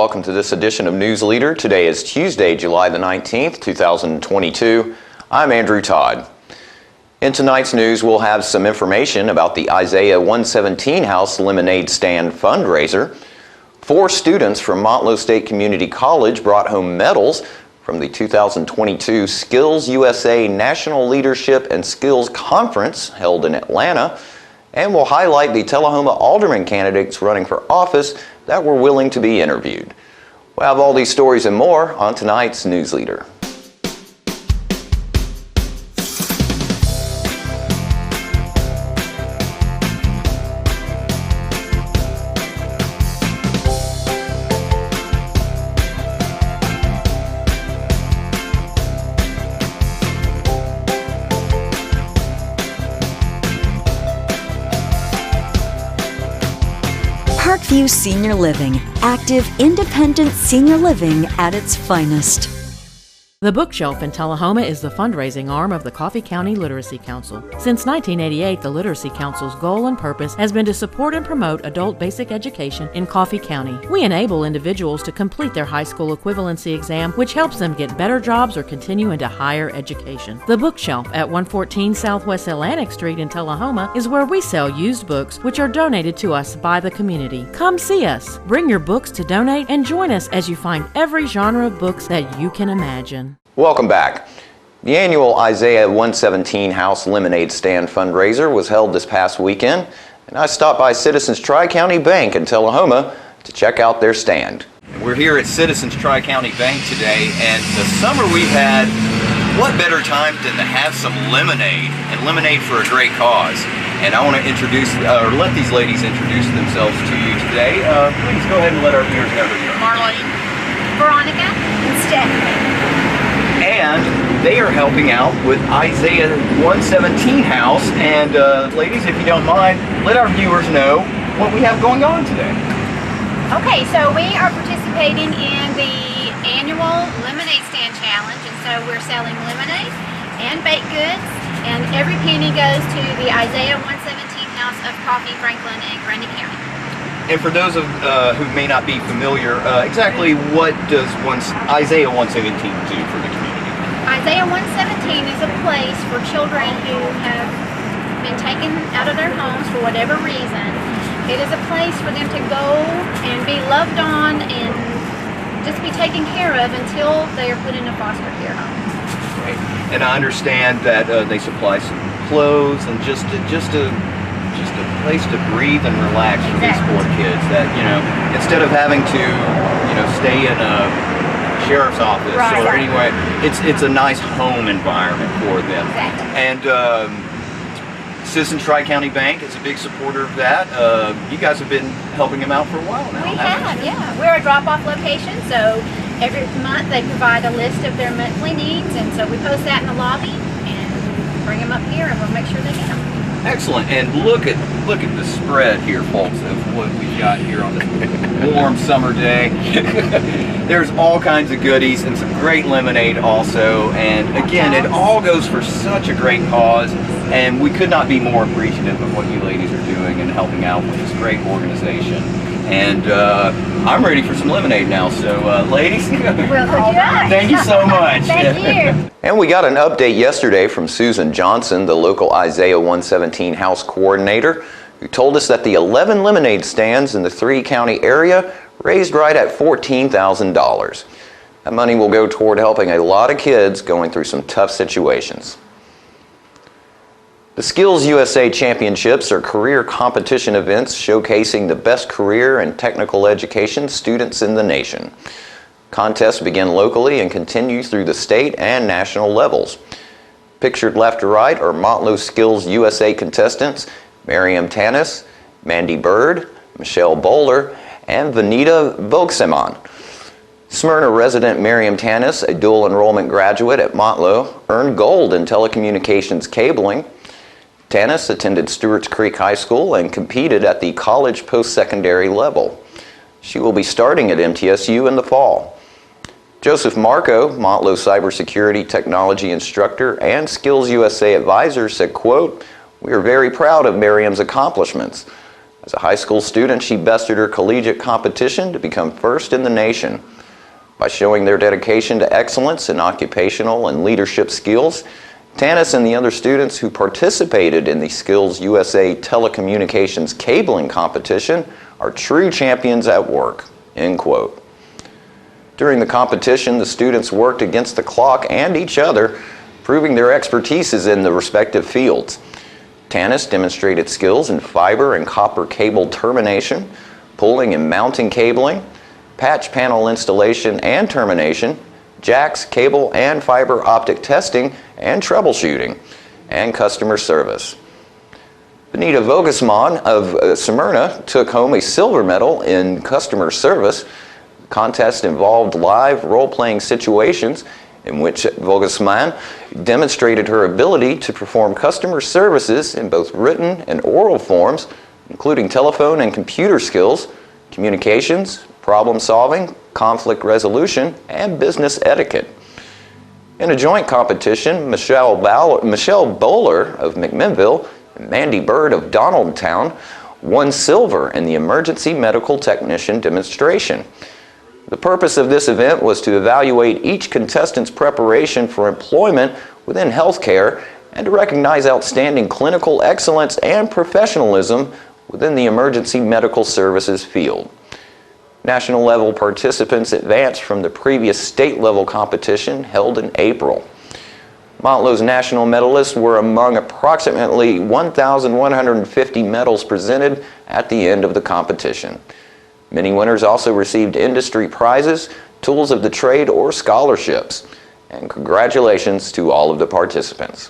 welcome to this edition of News Leader. Today is Tuesday, July the 19th, 2022. I'm Andrew Todd. In tonight's news, we'll have some information about the Isaiah 117 House Lemonade Stand fundraiser. 4 students from Motlow State Community College brought home medals from the 2022 Skills USA National Leadership and Skills Conference held in Atlanta. And we'll highlight the Tullahoma alderman candidates running for office that were willing to be interviewed. We'll have all these stories and more on tonight's News Leader. Parkview Senior Living, active, independent senior living at its finest. The Bookshelf in Tullahoma is the fundraising arm of the Coffee County Literacy Council. Since 1988, the Literacy Council's goal and purpose has been to support and promote adult basic education in Coffee County. We enable individuals to complete their high school equivalency exam, which helps them get better jobs or continue into higher education. The Bookshelf at 114 Southwest Atlantic Street in Tullahoma is where we sell used books which are donated to us by the community. Come see us, bring your books to donate, and join us as you find every genre of books that you can imagine. Welcome back. The annual Isaiah 117 House Lemonade Stand fundraiser was held this past weekend, and I stopped by Citizens Tri-County Bank in Tullahoma to check out their stand. We're here at Citizens Tri-County Bank today, and the summer we've had, what better time than to have some lemonade, and lemonade for a great cause. And I want to let these ladies introduce themselves to you today. Please go ahead and let our viewers know who you are. Marlene, Veronica, and Stephanie. And they are helping out with Isaiah 117 House. And ladies, if you don't mind, let our viewers know what we have going on today. Okay, so we are participating in the annual Lemonade Stand Challenge, and so we're selling lemonade and baked goods, and every penny goes to the Isaiah 117 House of Coffee, Franklin and Grundy County. And for those of who may not be familiar, exactly what does Isaiah 117 do for the community? Isaiah 117 is a place for children who have been taken out of their homes for whatever reason. It is a place for them to go and be loved on and just be taken care of until they are put in a foster care home. Right. And I understand that they supply some clothes and just a place to breathe and relax for these poor kids. That instead of having to stay in a sheriff's office or anyway, it's a nice home environment for them. Exactly. And Citizens Tri-County Bank is a big supporter of that. You guys have been helping them out for a while now. We have, yeah. We're a drop-off location, so every month they provide a list of their monthly needs, and so we post that in the lobby and bring them up here, and we'll make sure they get them. Excellent. And look at the spread here, folks, of what we've got here on this warm summer day. There's all kinds of goodies and some great lemonade also. And again, it all goes for such a great cause. And we could not be more appreciative of what you ladies are doing and helping out with this great organization. And I'm ready for some lemonade now. So, ladies, We'll hook you up. Thank you so much. Thank you. And we got an update yesterday from Susan Johnson, the local Isaiah 117 House Coordinator, who told us that the 11 lemonade stands in the 3-county area raised right at $14,000. That money will go toward helping a lot of kids going through some tough situations. The Skills USA Championships are career competition events showcasing the best career and technical education students in the nation. Contests begin locally and continue through the state and national levels. Pictured left to right are Motlow Skills USA contestants Miriam Tanis, Mandy Bird, Michelle Bowler, and Vanita Vogseman. Smyrna resident Miriam Tanis, a dual enrollment graduate at Motlow, earned gold in telecommunications cabling. Tanis attended Stewart's Creek High School and competed at the college post-secondary level. She will be starting at MTSU in the fall. Joseph Marco, Motlow cybersecurity technology instructor and Skills USA advisor, said, quote, "We are very proud of Miriam's accomplishments. As a high school student, she bested her collegiate competition to become first in the nation. By showing their dedication to excellence in occupational and leadership skills, Tanis and the other students who participated in the Skills USA Telecommunications Cabling Competition are true champions at work." End quote. During the competition, the students worked against the clock and each other, proving their expertises in the respective fields. Tanis demonstrated skills in fiber and copper cable termination, pulling and mounting cabling, patch panel installation and termination, jacks, cable, and fiber optic testing and troubleshooting, and customer service. Benita Vogesman of Smyrna took home a silver medal in customer service. The contest involved live role-playing situations in which Vogesman demonstrated her ability to perform customer services in both written and oral forms, including telephone and computer skills, communications, problem solving, conflict resolution, and business etiquette. In a joint competition, Michelle Bowler of McMinnville and Mandy Bird of Donaldtown won silver in the emergency medical technician demonstration. The purpose of this event was to evaluate each contestant's preparation for employment within healthcare and to recognize outstanding clinical excellence and professionalism within the emergency medical services field. National level participants advanced from the previous state level competition held in April. Montlow's national medalists were among approximately 1,150 medals presented at the end of the competition. Many winners also received industry prizes, tools of the trade, or scholarships. And congratulations to all of the participants.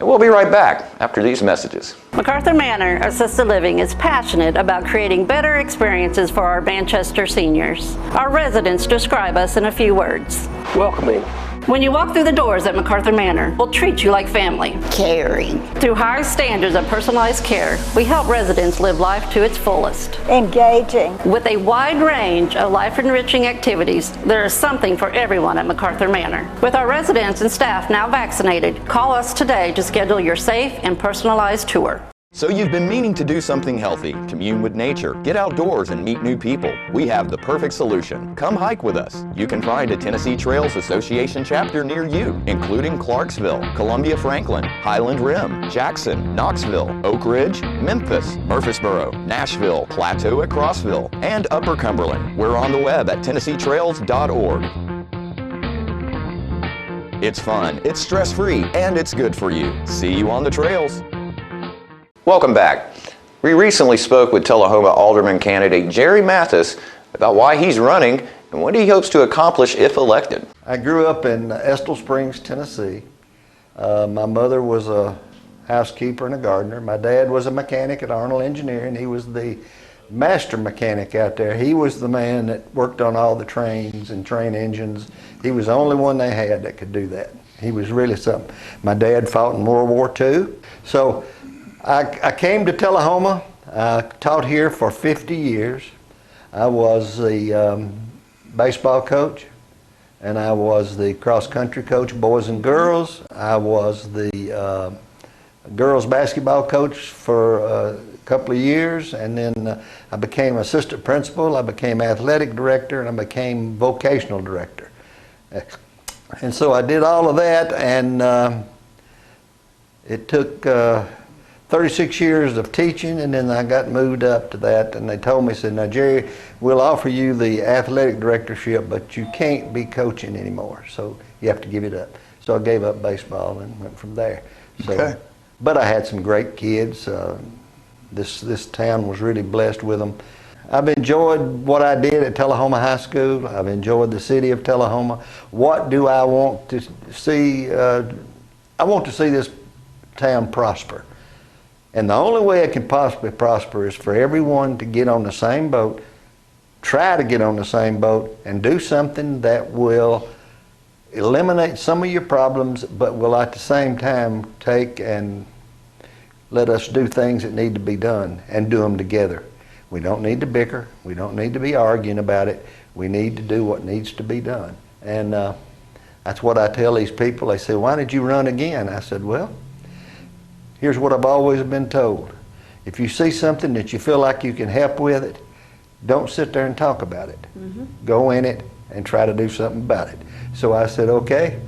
And we'll be right back after these messages. MacArthur Manor Assisted Living is passionate about creating better experiences for our Manchester seniors. Our residents describe us in a few words. Welcoming. When you walk through the doors at MacArthur Manor, we'll treat you like family. Caring. Through high standards of personalized care, we help residents live life to its fullest. Engaging. With a wide range of life-enriching activities, there is something for everyone at MacArthur Manor. With our residents and staff now vaccinated, call us today to schedule your safe and personalized tour. So you've been meaning to do something healthy, commune with nature, get outdoors and meet new people. We have the perfect solution. Come hike with us. You can find a Tennessee Trails Association chapter near you, including Clarksville, Columbia Franklin, Highland Rim, Jackson, Knoxville, Oak Ridge, Memphis, Murfreesboro, Nashville, Plateau at Crossville, and Upper Cumberland. We're on the web at TennesseeTrails.org. It's fun, it's stress-free, and it's good for you. See you on the trails. Welcome back. We recently spoke with Tullahoma Alderman candidate Jerry Mathis about why he's running and what he hopes to accomplish if elected. I grew up in Estill Springs, Tennessee. My mother was a housekeeper and a gardener. My dad was a mechanic at Arnold Engineering. He was the master mechanic out there. He was the man that worked on all the trains and train engines. He was the only one they had that could do that. He was really something. My dad fought in World War II. So I came to Tullahoma. I taught here for 50 years. I was the baseball coach, and I was the cross-country coach, boys and girls. I was the girls basketball coach for a couple of years, and then I became assistant principal, I became athletic director, and I became vocational director. And so I did all of that, and it took 36 years of teaching, and then I got moved up to that, and they told me, said, now Jerry, we'll offer you the athletic directorship, but you can't be coaching anymore, so you have to give it up. So I gave up baseball and went from there. So, okay. But I had some great kids. This town was really blessed with them. I've enjoyed what I did at Tullahoma High School. I've enjoyed the city of Tullahoma. What do I want to see? I want to see this town prosper. And the only way it can possibly prosper is for everyone to get on the same boat, try to get on the same boat, and do something that will eliminate some of your problems, but will at the same time take and let us do things that need to be done and do them together. We don't need to bicker. We don't need to be arguing about it. We need to do what needs to be done. And that's what I tell these people. They say, why did you run again? I said, well, here's what I've always been told. If you see something that you feel like you can help with it, don't sit there and talk about it. Go in it and try to do something about it. So I said, okay,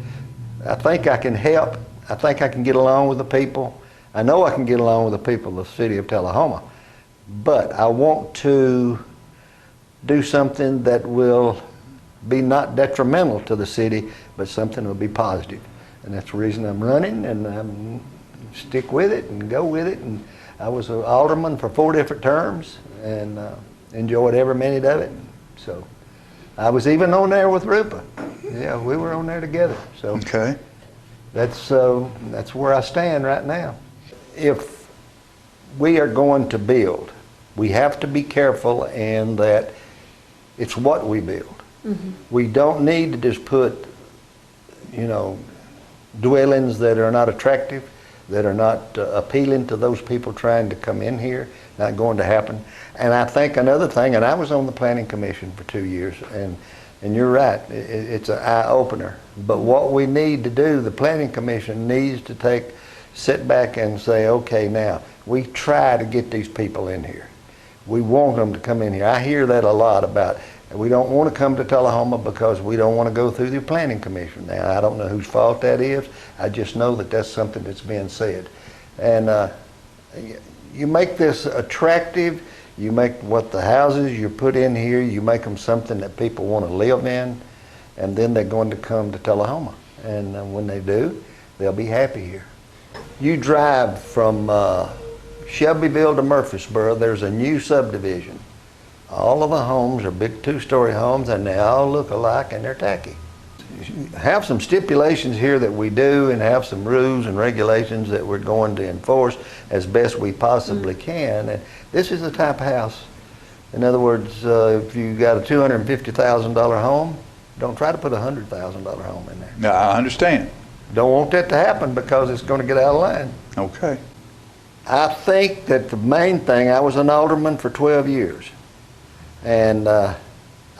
I think I can help. I think I can get along with the people. I know I can get along with the people of the city of Tullahoma, but I want to do something that will be not detrimental to the city, but something that will be positive. And that's the reason I'm running, and I'm stick with it and go with it. And I was an alderman for 4 different terms, and enjoyed every minute of it. So I was even on there with Rupa. Yeah, we were on there together. So Okay. that's where I stand right now. If we are going to build, we have to be careful in that it's what we build. We don't need to just put, dwellings that are not attractive, that are not appealing to those people trying to come in here. Not going to happen. And I think another thing, and I was on the Planning Commission for 2 years, and you're right, it's an eye-opener. But what we need to do, the Planning Commission needs to sit back and say, okay, now, we try to get these people in here. We want them to come in here. I hear that a lot about, we don't want to come to Tullahoma because we don't want to go through the Planning Commission. Now, I don't know whose fault that is. I just know that that's something that's being said. And you make this attractive, you make what the houses you put in here, you make them something that people want to live in, and then they're going to come to Tullahoma. And when they do, they'll be happy here. You drive from Shelbyville to Murfreesboro, there's a new subdivision. All of the homes are big 2-story homes, and they all look alike, and they're tacky. Have some stipulations here that we do, and have some rules and regulations that we're going to enforce as best we possibly can. And this is the type of house. In other words, if you got a $250,000 home, don't try to put a $100,000 home in there. Now, I understand. Don't want that to happen because it's going to get out of line. Okay. I think that the main thing, I was an alderman for 12 years. And I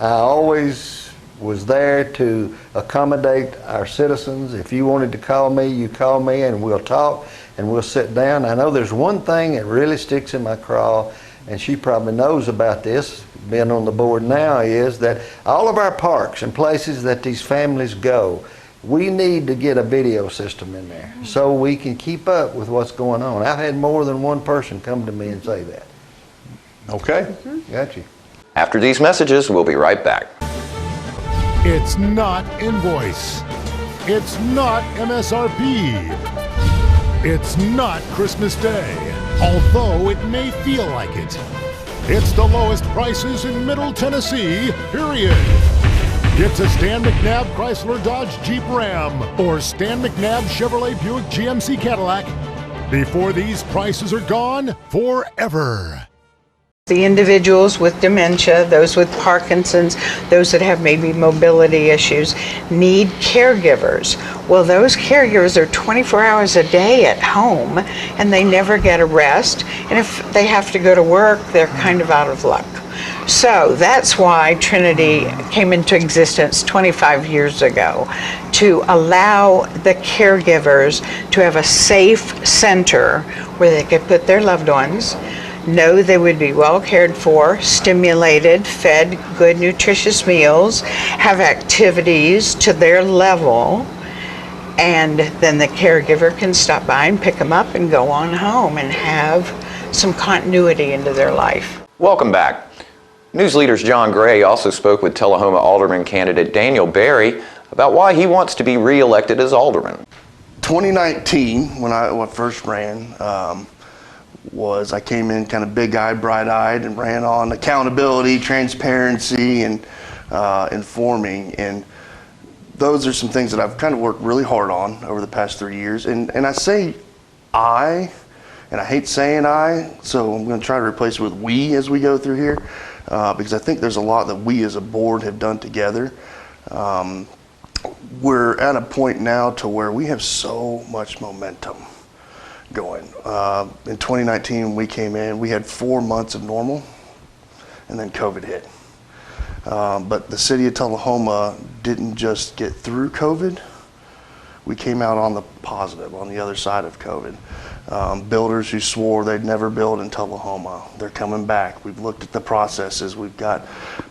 always was there to accommodate our citizens. If you wanted to call me, you call me and we'll talk and we'll sit down. I know there's one thing that really sticks in my craw, and she probably knows about this, being on the board now, is that all of our parks and places that these families go, we need to get a video system in there so we can keep up with what's going on. I've had more than one person come to me and say that. Okay. Got you. After these messages, we'll be right back. It's not invoice. It's not MSRP. It's not Christmas Day, although it may feel like it. It's the lowest prices in Middle Tennessee, period. It's a Stan McNabb Chrysler Dodge Jeep Ram or Stan McNabb Chevrolet Buick GMC Cadillac before these prices are gone forever. The individuals with dementia, those with Parkinson's, those that have maybe mobility issues, need caregivers. Well, those caregivers are 24 hours a day at home, and they never get a rest. And if they have to go to work, they're kind of out of luck. So that's why Trinity came into existence 25 years ago, to allow the caregivers to have a safe center where they could put their loved ones, know they would be well cared for, stimulated, fed good nutritious meals, have activities to their level, and then the caregiver can stop by and pick them up and go on home and have some continuity into their life. Welcome back. News leaders John Gray also spoke with Tullahoma Alderman candidate Daniel Berry about why he wants to be re-elected as alderman. 2019, when I first ran, I came in kind of big-eyed, bright-eyed, and ran on accountability, transparency, and informing. And those are some things that I've kind of worked really hard on over the past 3 years. And I say I, and I hate saying I, so I'm going to try to replace it with we as we go through here, because I think there's a lot that we as a board have done together. We're at a point now to where we have so much momentum going. In 2019, when we came in, we had 4 months of normal, and then COVID hit. But the city of Tullahoma didn't just get through COVID. We came out on the positive, on the other side of COVID. Builders who swore they'd never build in Tullahoma, they're coming back. We've looked at the processes. We've got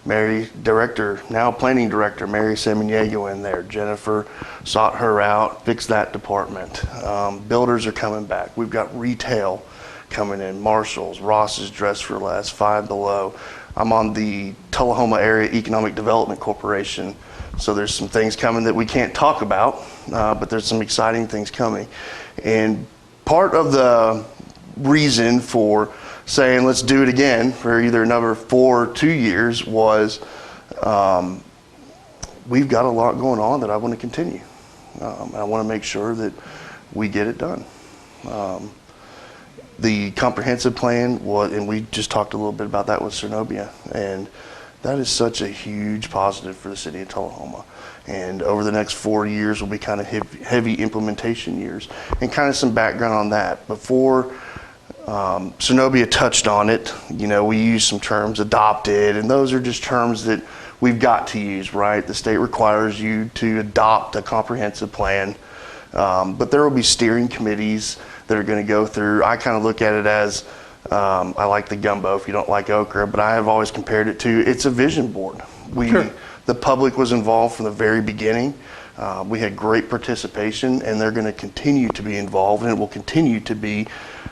now planning director, Mary Semeniego in there. Jennifer sought her out, fixed that department. Builders are coming back. We've got retail coming in, Marshalls, Ross's Dress for Less, Five Below. I'm on the Tullahoma Area Economic Development Corporation, so there's some things coming that we can't talk about, but there's some exciting things coming. And part of the reason for saying let's do it again for either another 4 or 2 years was we've got a lot going on that I want to continue. I want to make sure that we get it done. The comprehensive plan was, and we just talked a little bit about that with Cernobia, and that is such a huge positive for the city of Tullahoma. And over the next 4 years will be kind of heavy implementation years. And kind of some background on that. Before Cernobia touched on it, we used some terms, adopted, and those are just terms that we've got to use, right? The state requires you to adopt a comprehensive plan, but there will be steering committees that are going to go through. I kind of look at it as, I like the gumbo if you don't like okra, but I have always compared it to, it's a vision board. Sure. The public was involved from the very beginning. We had great participation, and they're going to continue to be involved, and it will continue to be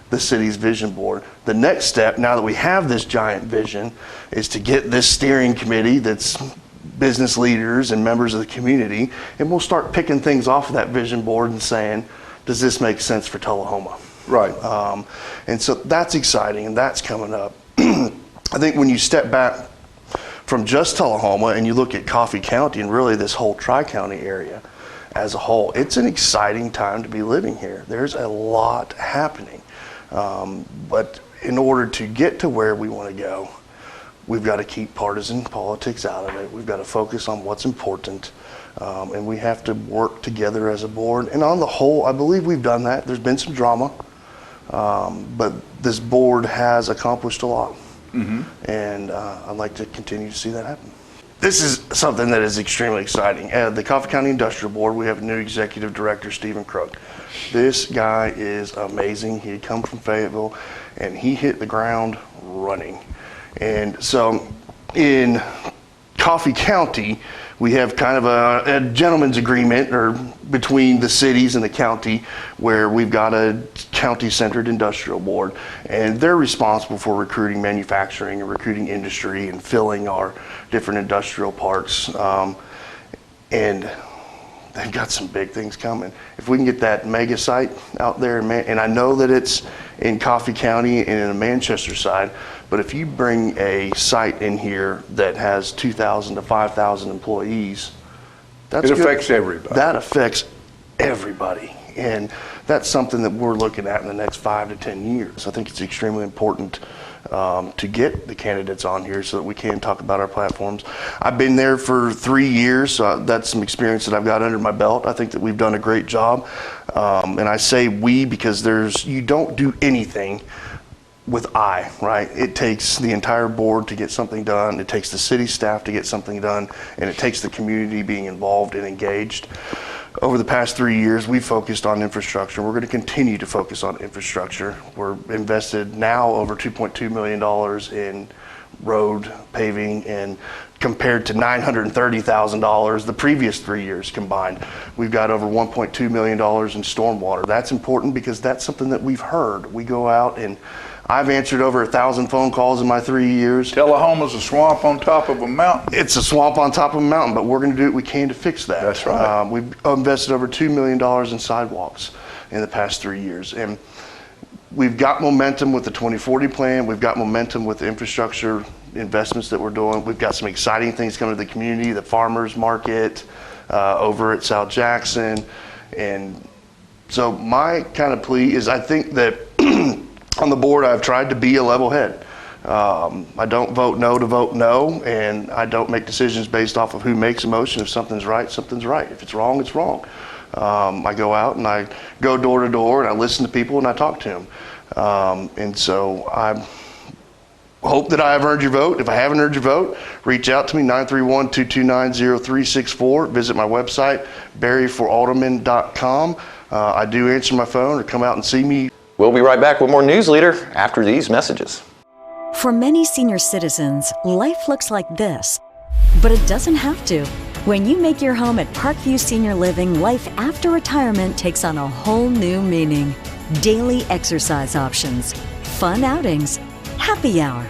the city's vision board. The next step, now that we have this giant vision, is to get this steering committee that's business leaders and members of the community, and we'll start picking things off of that vision board and saying, does this make sense for Tullahoma? Right. And so that's exciting, and that's coming up. I think when you step back from just Tullahoma and you look at Coffee County and really this whole Tri-County area as a whole, it's an exciting time to be living here. There's a lot happening. But in order to get to where we want to go, we've got to keep partisan politics out of it. We've got to focus on what's important. And we have to work together as a board. And on the whole, I believe we've done that. There's been some drama, but this board has accomplished a lot. Mm-hmm. And I'd like to continue to see that happen. This is something that is extremely exciting. At the Coffee County Industrial Board, we have a new executive director, Stephen Crook. This guy is amazing. He had come from Fayetteville, and he hit the ground running. And so in Coffee County, we have kind of a gentleman's agreement between the cities and the county, where we've got a county-centered industrial board, and they're responsible for recruiting manufacturing and recruiting industry and filling our different industrial parks. And they've got some big things coming. If we can get that mega site out there, and I know that it's in Coffee County and in the Manchester side, but if you bring a site in here that has 2,000 to 5,000 employees, it affects everybody. That affects everybody. And that's something that we're looking at in the next 5 to 10 years. I think it's extremely important to get the candidates on here so that we can talk about our platforms. I've been there for 3 years, so that's some experience that I've got under my belt. I think that we've done a great job. And I say we because you don't do anything with right? It takes the entire board to get something done. It takes the city staff to get something done, and it takes the community being involved and engaged. Over the past 3 years, we've focused on infrastructure. We're going to continue to focus on infrastructure. We're invested now over $2.2 million in road paving, and compared to $930,000 the previous 3 years combined, we've got over $1.2 million in stormwater. That's important because that's something that we've heard. We go out, and I've answered over 1,000 phone calls in my 3 years. Tullahoma's a swamp on top of a mountain. It's a swamp on top of a mountain, but we're going to do what we can to fix that. That's right. We've invested over $2 million in sidewalks in the past 3 years. And we've got momentum with the 2040 plan. We've got momentum with the infrastructure investments that we're doing. We've got some exciting things coming to the community, the farmers market over at South Jackson. And so my kind of plea is, I think that on the board, I've tried to be a level head. I don't vote no to vote no, and I don't make decisions based off of who makes a motion. If something's right, something's right. If it's wrong, it's wrong. I go out and I go door to door and I listen to people and I talk to them. And so I hope that I have earned your vote. If I haven't earned your vote, reach out to me, 931-229-0364. Visit my website, barryforalderman.com. I do answer my phone or come out and see me. We'll be right back with more News Leader after these messages. For many senior citizens, life looks like this, but it doesn't have to. When you make your home at Parkview Senior Living, life after retirement takes on a whole new meaning. Daily exercise options, fun outings, happy hour,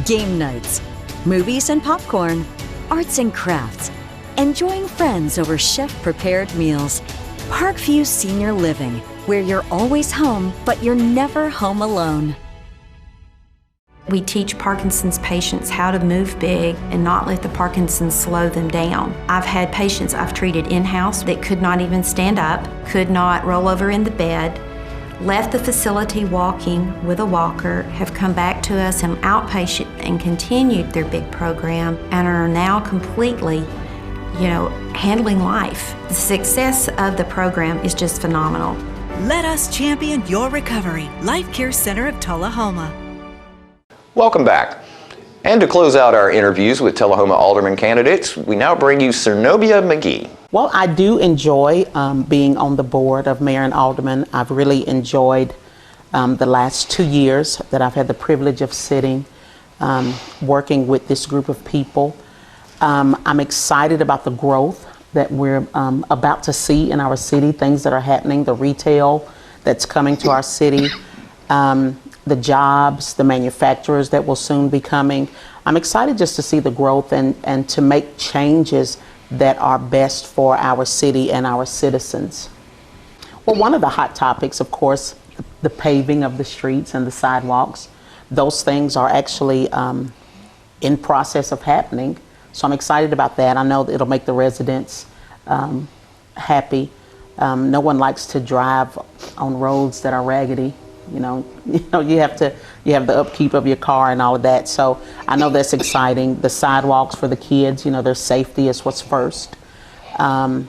game nights, movies and popcorn, arts and crafts, enjoying friends over chef-prepared meals. Parkview Senior Living, where you're always home, but you're never home alone. We teach Parkinson's patients how to move big and not let the Parkinson's slow them down. I've had patients I've treated in-house that could not even stand up, could not roll over in the bed, left the facility walking with a walker, have come back to us in outpatient and continued their big program and are now completely, handling life. The success of the program is just phenomenal. Let us champion your recovery. Life Care Center of Tullahoma. Welcome back. And to close out our interviews with Tullahoma Alderman candidates, we now bring you Zenobia McGee. Well, I do enjoy being on the board of Mayor and Alderman. I've really enjoyed the last 2 years that I've had the privilege of sitting, working with this group of people. I'm excited about the growth that we're about to see in our city, things that are happening, the retail that's coming to our city, the jobs, the manufacturers that will soon be coming. I'm excited just to see the growth and to make changes that are best for our city and our citizens. Well, one of the hot topics, of course, the paving of the streets and the sidewalks. Those things are actually in process of happening. So I'm excited about that. I know that it'll make the residents happy. No one likes to drive on roads that are raggedy. You have the upkeep of your car and all of that. So I know that's exciting. The sidewalks for the kids, their safety is what's first. And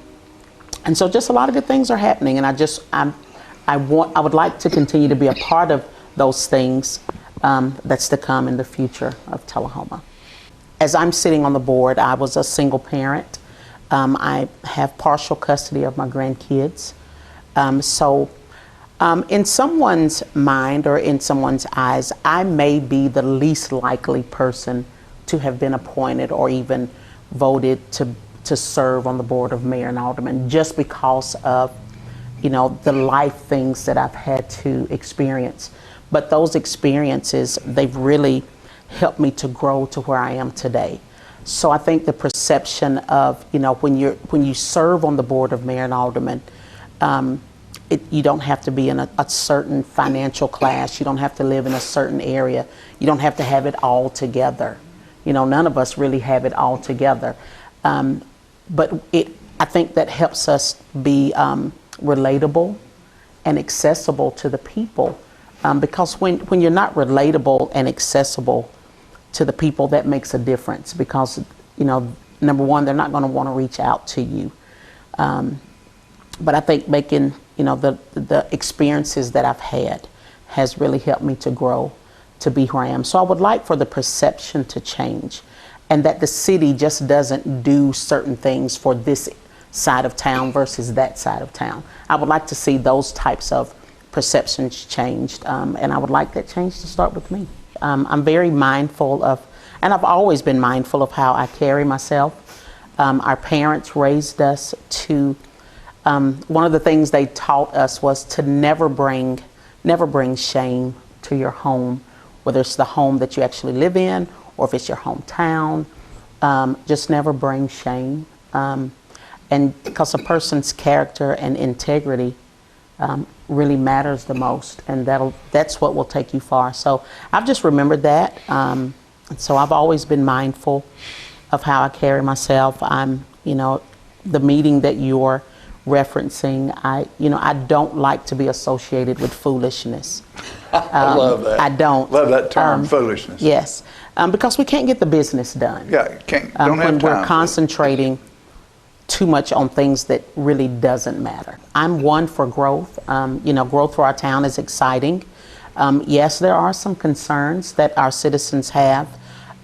so just a lot of good things are happening. And I would like to continue to be a part of those things that's to come in the future of Tullahoma. As I'm sitting on the board, I was a single parent. I have partial custody of my grandkids. In someone's mind or in someone's eyes, I may be the least likely person to have been appointed or even voted to serve on the board of Mayor and Alderman, just because of the life things that I've had to experience. But those experiences, they've really helped me to grow to where I am today. So I think the perception of when you serve on the board of Mayor and Alderman, you don't have to be in a certain financial class. You don't have to live in a certain area. You don't have to have it all together. None of us really have it all together. But I think that helps us be relatable and accessible to the people. Because when you're not relatable and accessible to the people, that makes a difference. Because, number one, they're not going to want to reach out to you. But I think making the experiences that I've had has really helped me to grow to be who I am. So I would like for the perception to change, and that the city just doesn't do certain things for this side of town versus that side of town. I would like to see those types of perceptions changed, and I would like that change to start with me. I'm very mindful of, and I've always been mindful of how I carry myself. Our parents raised us to one of the things they taught us was to never bring shame to your home, whether it's the home that you actually live in or if it's your hometown. Just never bring shame. And because a person's character and integrity really matters the most, and that's what will take you far. So I've just remembered that. And so I've always been mindful of how I carry myself. The meeting that you're referencing, I don't like to be associated with foolishness. I love that. I don't. Love that term, foolishness. Yes, because we can't get the business done. Yeah, you can't. Don't have when time we're concentrating too much on things that really doesn't matter. I'm one for growth. Growth for our town is exciting. Yes, there are some concerns that our citizens have,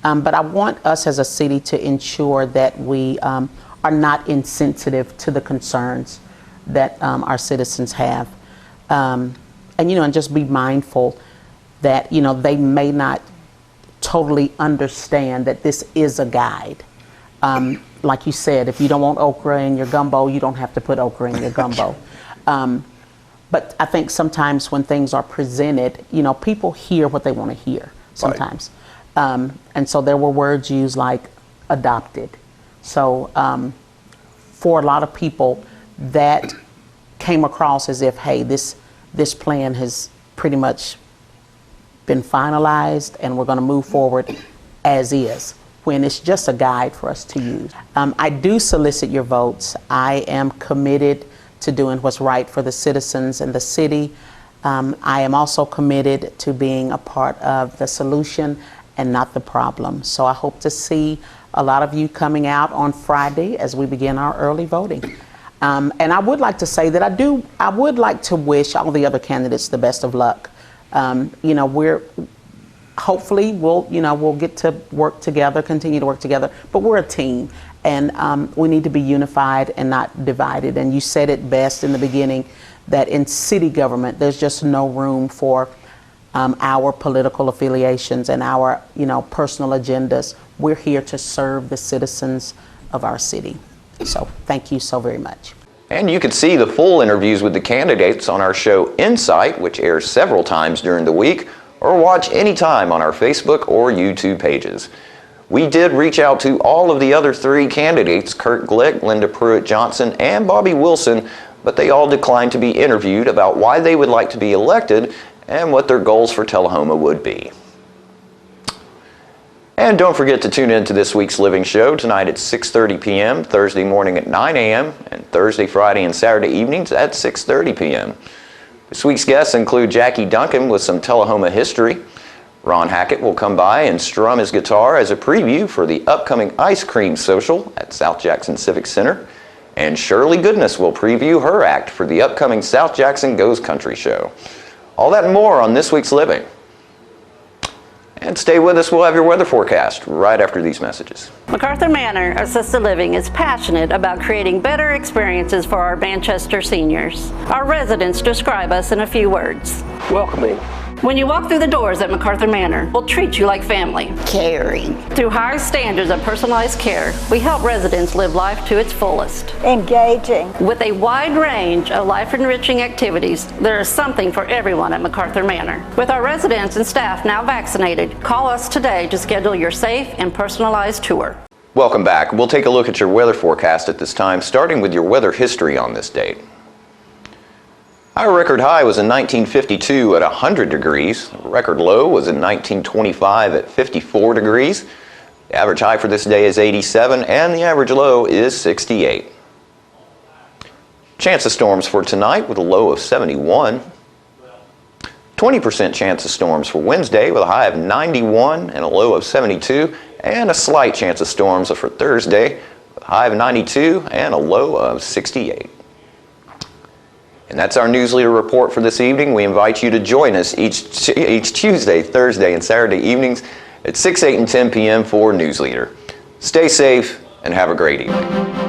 but I want us as a city to ensure that we are not insensitive to the concerns that our citizens have. and just be mindful that, they may not totally understand that this is a guide. Like you said, if you don't want okra in your gumbo, you don't have to put okra in your gumbo. But I think sometimes when things are presented, people hear what they want to hear sometimes. Right. And so there were words used like adopted. So for a lot of people, that came across as if, hey, this plan has pretty much been finalized and we're going to move forward as is, when it's just a guide for us to use. I do solicit your votes. I am committed to doing what's right for the citizens and the city. I am also committed to being a part of the solution and not the problem. So I hope to see a lot of you coming out on Friday as we begin our early voting. And I would like to say that I would like to wish all the other candidates the best of luck. Hopefully we'll get to work together, continue to work together, but we're a team, and we need to be unified and not divided. And you said it best in the beginning, that in city government, there's just no room for our political affiliations and our, personal agendas. We're here to serve the citizens of our city. So thank you so very much. And you can see the full interviews with the candidates on our show Insight, which airs several times during the week, or watch anytime on our Facebook or YouTube pages. We did reach out to all of the other 3 candidates, Kurt Glick, Linda Pruitt-Johnson, and Bobby Wilson, but they all declined to be interviewed about why they would like to be elected and what their goals for Tullahoma would be. And don't forget to tune in to this week's Living Show tonight at 6:30 p.m., Thursday morning at 9 a.m., and Thursday, Friday, and Saturday evenings at 6:30 p.m. This week's guests include Jackie Duncan with some Tullahoma history. Ron Hackett will come by and strum his guitar as a preview for the upcoming Ice Cream Social at South Jackson Civic Center. And Shirley Goodness will preview her act for the upcoming South Jackson Goes Country show. All that and more on this week's Living. And stay with us, we'll have your weather forecast right after these messages. MacArthur Manor Assisted Living is passionate about creating better experiences for our Manchester seniors. Our residents describe us in a few words. Welcoming. When you walk through the doors at MacArthur Manor, we'll treat you like family. Caring. Through high standards of personalized care, we help residents live life to its fullest. Engaging. With a wide range of life-enriching activities, there is something for everyone at MacArthur Manor. With our residents and staff now vaccinated, call us today to schedule your safe and personalized tour. Welcome back. We'll take a look at your weather forecast at this time, starting with your weather history on this date. Our record high was in 1952 at 100 degrees. The record low was in 1925 at 54 degrees. The average high for this day is 87 and the average low is 68. Chance of storms for tonight with a low of 71. 20% chance of storms for Wednesday with a high of 91 and a low of 72. And a slight chance of storms for Thursday with a high of 92 and a low of 68. And that's our News Leader report for this evening. We invite you to join us each Tuesday, Thursday, and Saturday evenings at 6, 8, and 10 p.m. for News Leader. Stay safe and have a great evening.